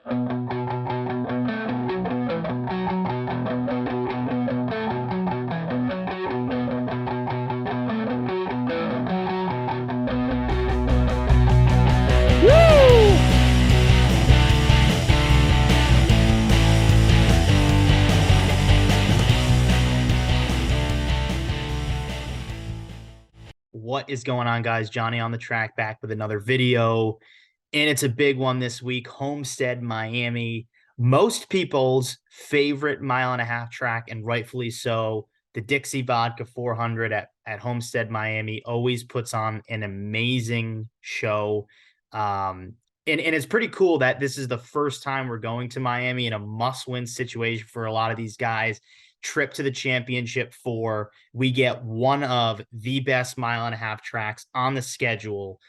What is going on, guys? Johnny on the track back with another video. And it's a big one this week. Homestead, Miami. Most people's favorite mile and a half track, and rightfully so. The Dixie Vodka 400 at Homestead, Miami always puts on an amazing show. And it's pretty cool that this is the first time we're going to Miami in a must-win situation for a lot of these guys. Trip to the championship four. We get one of the best mile and a half tracks on the schedule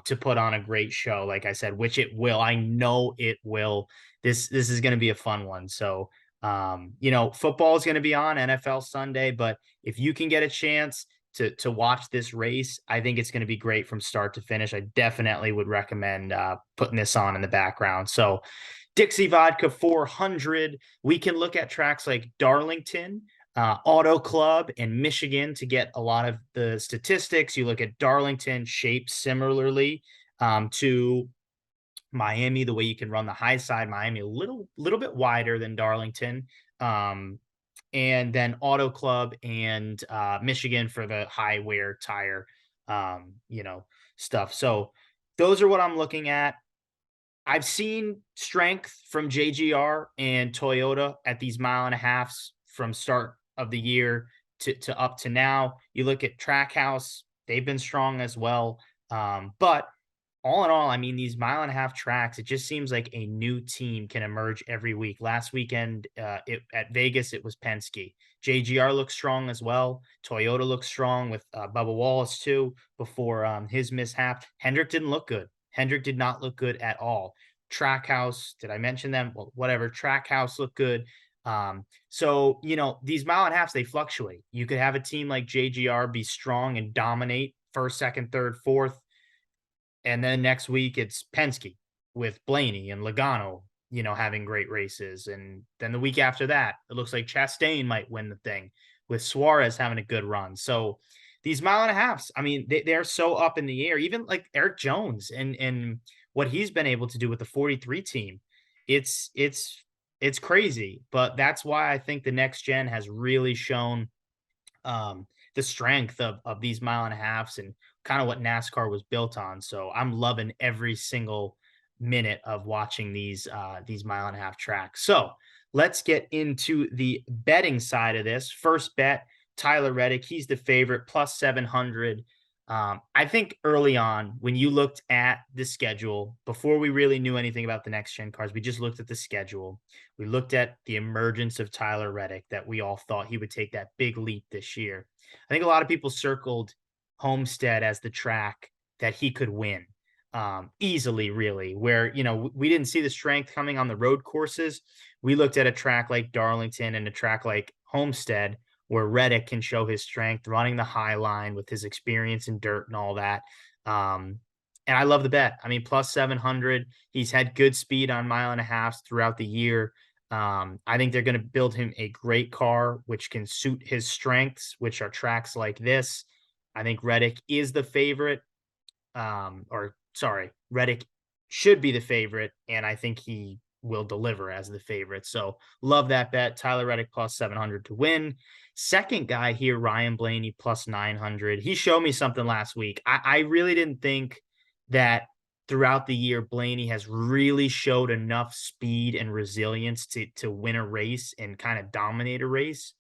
to put on a great show, like I said, which it will. I know it will. This is going to be a fun one. So, football is going to be on NFL Sunday, but if you can get a chance to watch this race, I think it's going to be great from start to finish. I definitely would recommend putting this on in the background. So, Dixie Vodka 400. We can look at tracks like Darlington, Auto Club, and Michigan to get a lot of the statistics. You look at Darlington shaped similarly to Miami, the way you can run the high side. Miami a little bit wider than Darlington. And then Auto Club and Michigan for the high wear tire, stuff. So those are what I'm looking at. I've seen strength from JGR and Toyota at these mile and a halves from start of the year to up to now. You look at Trackhouse, they've been strong as well. But all in all, I mean, these mile and a half tracks, it just seems like a new team can emerge every week. Last weekend at Vegas, it was Penske. JGR looks strong as well. Toyota looks strong with Bubba Wallace too before his mishap. Hendrick didn't look good. Hendrick did not look good at all. Trackhouse, did I mention them? Well, whatever. Trackhouse looked good. So, these mile and a halves, they fluctuate. You could have a team like JGR be strong and dominate first, second, third, fourth. And then next week it's Penske with Blaney and Logano, having great races. And then the week after that, it looks like Chastain might win the thing with Suarez having a good run. So these mile and a halves, I mean, they're so up in the air. Even like Eric Jones and what he's been able to do with the 43 team, it's crazy. But that's why I think the next gen has really shown the strength of these mile and a halves and kind of what NASCAR was built on. So I'm loving every single minute of watching these mile and a half tracks. So let's get into the betting side of this. First bet, Tyler Reddick. He's the favorite, plus 700. I think early on, when you looked at the schedule, before we really knew anything about the next gen cars, we just looked at the schedule. We looked at the emergence of Tyler Reddick, that we all thought he would take that big leap this year. I think a lot of people circled Homestead as the track that he could win easily, really, where, we didn't see the strength coming on the road courses. We looked at a track like Darlington and a track like Homestead, where Reddick can show his strength running the high line with his experience in dirt and all that. And I love the bet. I mean, plus 700. He's had good speed on mile and a half throughout the year. I think they're going to build him a great car, which can suit his strengths, which are tracks like this. I think Reddick is the favorite. Reddick should be the favorite, and I think he will deliver as the favorite. So love that bet. Tyler Reddick plus 700 to win. Second guy here, Ryan Blaney plus 900. He showed me something last week. I really didn't think that throughout the year, Blaney has really showed enough speed and resilience to win a race and kind of dominate a race.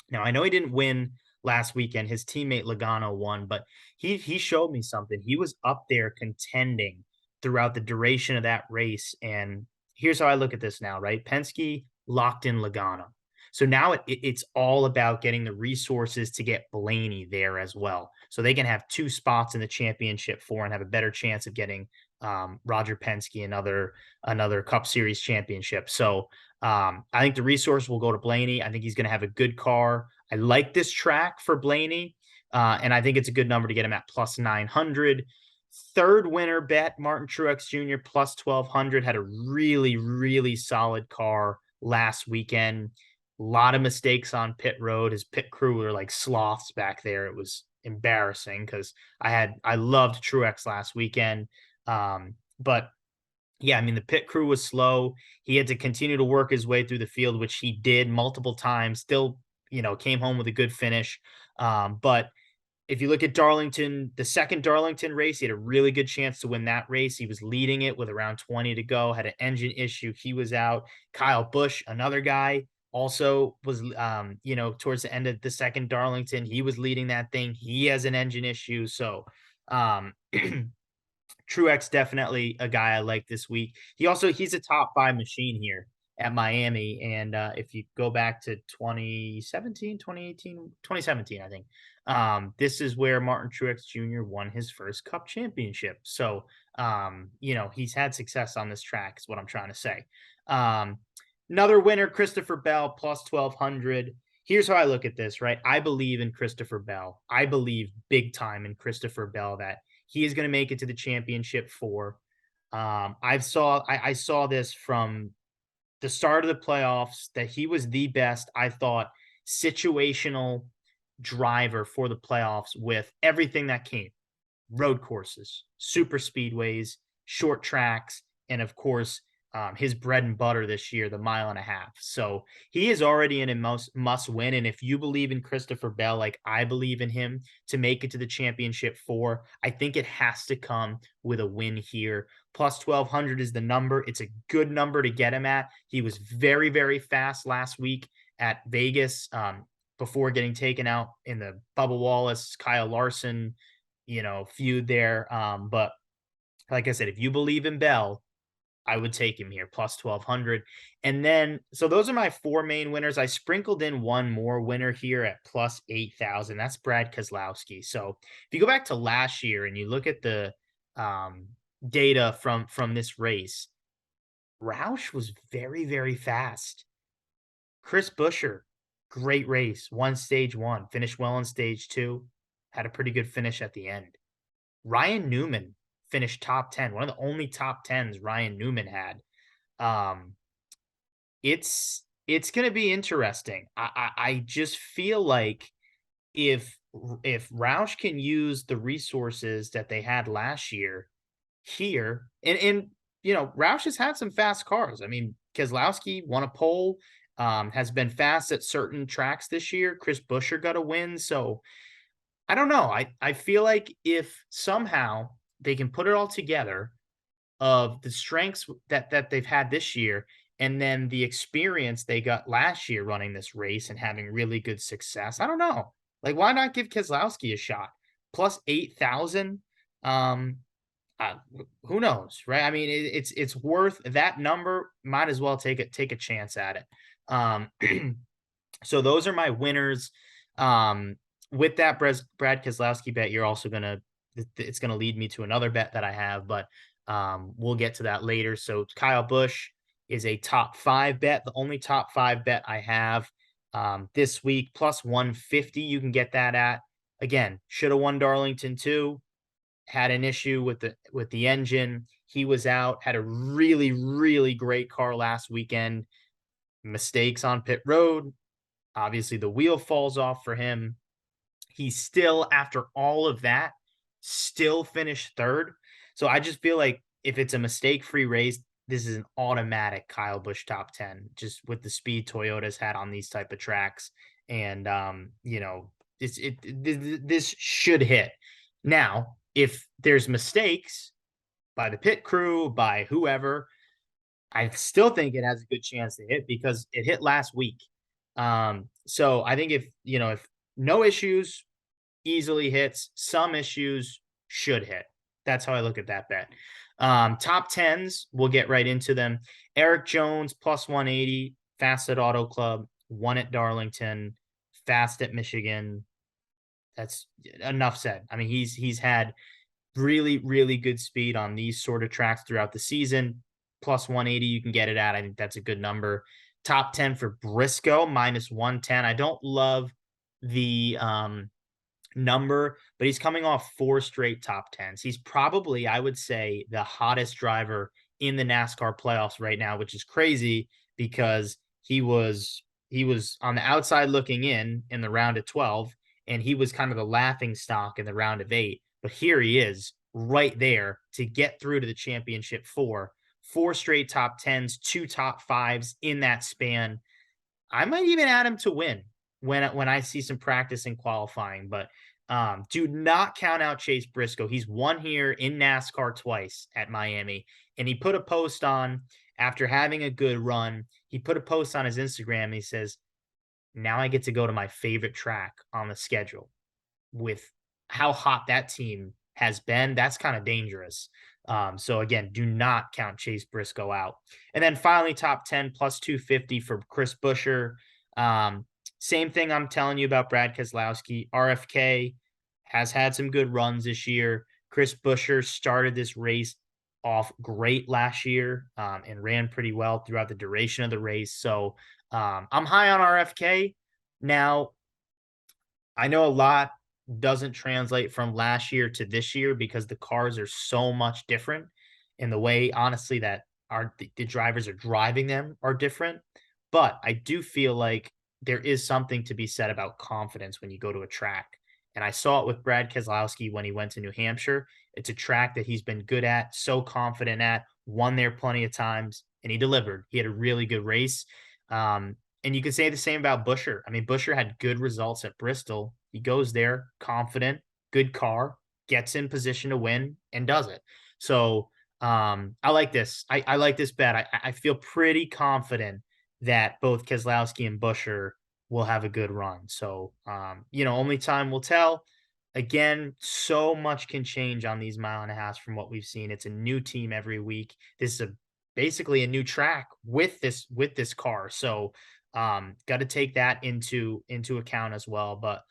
Now, I know he didn't win last weekend. His teammate Logano won, but he showed me something. He was up there contending throughout the duration of that race. And here's how I look at this now, right? Penske locked in Logano. So now it's all about getting the resources to get Blaney there as well. So they can have two spots in the championship four and have a better chance of getting Roger Penske another Cup Series championship. So I think the resource will go to Blaney. I think he's going to have a good car. I like this track for Blaney, and I think it's a good number to get him at plus 900. Third winner bet, Martin Truex Jr. plus 1200, had a really, really solid car last weekend. A lot of mistakes on pit road. His pit crew were like sloths back there. It was embarrassing because I loved Truex last weekend. But yeah, I mean, the pit crew was slow. He had to continue to work his way through the field, which he did multiple times, still, came home with a good finish. But if you look at Darlington, the second Darlington race, he had a really good chance to win that race. He was leading it with around 20 to go, had an engine issue. He was out. Kyle Busch, another guy, also was, towards the end of the second Darlington, he was leading that thing. He has an engine issue. So, um, Truex definitely a guy I like this week. He's a top 5 machine here at Miami, and, if you go back to 2017, 2018, 2017, I think, this is where Martin Truex Jr. won his first Cup championship. So, he's had success on this track is what I'm trying to say. Um, Another winner, Christopher Bell, plus 1,200. Here's how I look at this, right? I believe in Christopher Bell. I believe big time in Christopher Bell that he is going to make it to the championship four. I saw this from the start of the playoffs that he was the best, I thought, situational driver for the playoffs with everything that came: road courses, super speedways, short tracks, and of course, his bread and butter this year, the mile and a half. So he is already in a must win. And if you believe in Christopher Bell, like I believe in him to make it to the championship four, I think it has to come with a win here. Plus 1,200 is the number. It's a good number to get him at. He was very, very fast last week at Vegas, before getting taken out in the Bubba Wallace, Kyle Larson, feud there. But like I said, if you believe in Bell, I would take him here, plus 1,200. And then, so those are my 4 main winners. I sprinkled in one more winner here at plus 8,000. That's Brad Keselowski. So if you go back to last year and you look at the um, data from this race, Roush was very, very fast. Chris Buescher, great race, won stage 1, finished well on stage 2, had a pretty good finish at the end. Ryan Newman finished top 10, one of the only top 10s Ryan Newman had. Um, it's going to be interesting. I just feel like if if Roush can use the resources that they had last year here, and Roush has had some fast cars. I mean, Keselowski won a pole, has been fast at certain tracks this year. Chris Buescher got a win, so I don't know. I feel like if somehow they can put it all together of the strengths that they've had this year and then the experience they got last year running this race and having really good success. I don't know. Like, why not give Keselowski a shot? Plus 8,000. Um, uh, who knows, right? I mean, it's worth that number. Might as well take a chance at it. Um, so those are my winners. Um, with that Brad Keselowski bet, you're also it's gonna lead me to another bet that I have, but we'll get to that later. So Kyle Busch is a top 5 bet, the only top 5 bet I have this week, plus 150. You can get that at, again, should have won Darlington too. Had an issue with the engine. He was out. Had a really, really great car last weekend. Mistakes on pit road. Obviously, the wheel falls off for him. He's still, after all of that, still finished third. So I just feel like if it's a mistake-free race, this is an automatic Kyle Busch top 10, just with the speed Toyota's had on these type of tracks. And this should hit. Now, if there's mistakes by the pit crew, by whoever, I still think it has a good chance to hit because it hit last week. So I think if no issues, easily hits, some issues should hit. That's how I look at that bet. Top tens, we'll get right into them. Eric Jones, plus 180, fast at Auto Club, won at Darlington, fast at Michigan. That's enough said. I mean, he's had really, really good speed on these sort of tracks throughout the season. Plus 180, you can get it at. I think that's a good number. Top 10 for Briscoe, minus 110. I don't love the number, but he's coming off 4 straight top 10s. He's probably, I would say, the hottest driver in the NASCAR playoffs right now, which is crazy because he was on the outside looking in the round of 12, and he was kind of the laughing stock in the round of 8. But here he is right there to get through to the championship 4 straight top 10s, 2 top 5s in that span. I might even add him to win when I see some practice in qualifying, but do not count out Chase Briscoe. He's won here in NASCAR twice at Miami, and he put a post on after having a good run. He put a post on his Instagram. And he says, "Now I get to go to my favorite track on the schedule." With how hot that team has been, that's kind of dangerous. So again, do not count Chase Briscoe out. And then finally, top 10 plus 250 for Chris Buescher. Um, Same thing I'm telling you about Brad Keselowski. RFK has had some good runs this year. Chris Buescher started this race off great last year and ran pretty well throughout the duration of the race. So I'm high on RFK. Now, I know a lot doesn't translate from last year to this year because the cars are so much different, and the way, honestly, that the drivers are driving them are different. But I do feel like there is something to be said about confidence when you go to a track. And I saw it with Brad Keselowski when he went to New Hampshire. It's a track that he's been good at, so confident at, won there plenty of times, and he delivered. He had a really good race. And you could say the same about Buescher. I mean, Buescher had good results at Bristol. He goes there confident, good car, gets in position to win, and does it. So I like this. I like this bet. I feel pretty confident that both Keselowski and Buescher will have a good run. So only time will tell. Again, so much can change on these mile and a half from what we've seen. It's a new team every week. This is basically a new track with this car. So got to take that into account as well. But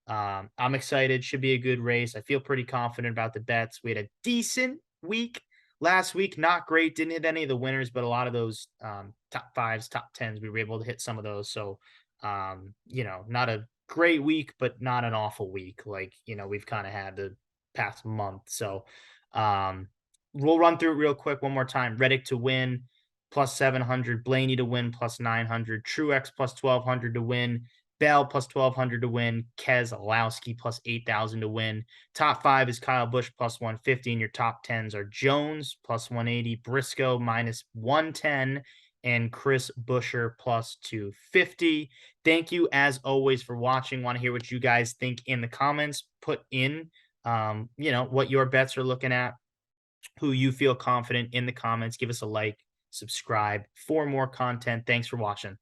I'm excited. Should be a good race. I feel pretty confident about the bets. We had a decent week last week. Not great. Didn't hit any of the winners, but a lot of those top fives, top tens, we were able to hit some of those. So not a great week, but not an awful week like we've kind of had the past month. So um, we'll run through it real quick one more time. Reddick to win plus 700, Blaney to win plus 900, Truex plus 1200 to win, Bell plus 1200 to win, Keselowski plus 8,000 to win. Top 5 is Kyle Busch plus 150, and your top 10s are Jones plus 180, Briscoe minus 110, and Chris Buescher plus 250. Thank you as always for watching. Want to hear what you guys think in the comments. Put in what your bets are looking at, who you feel confident in the comments. Give us a like, subscribe for more content. Thanks for watching.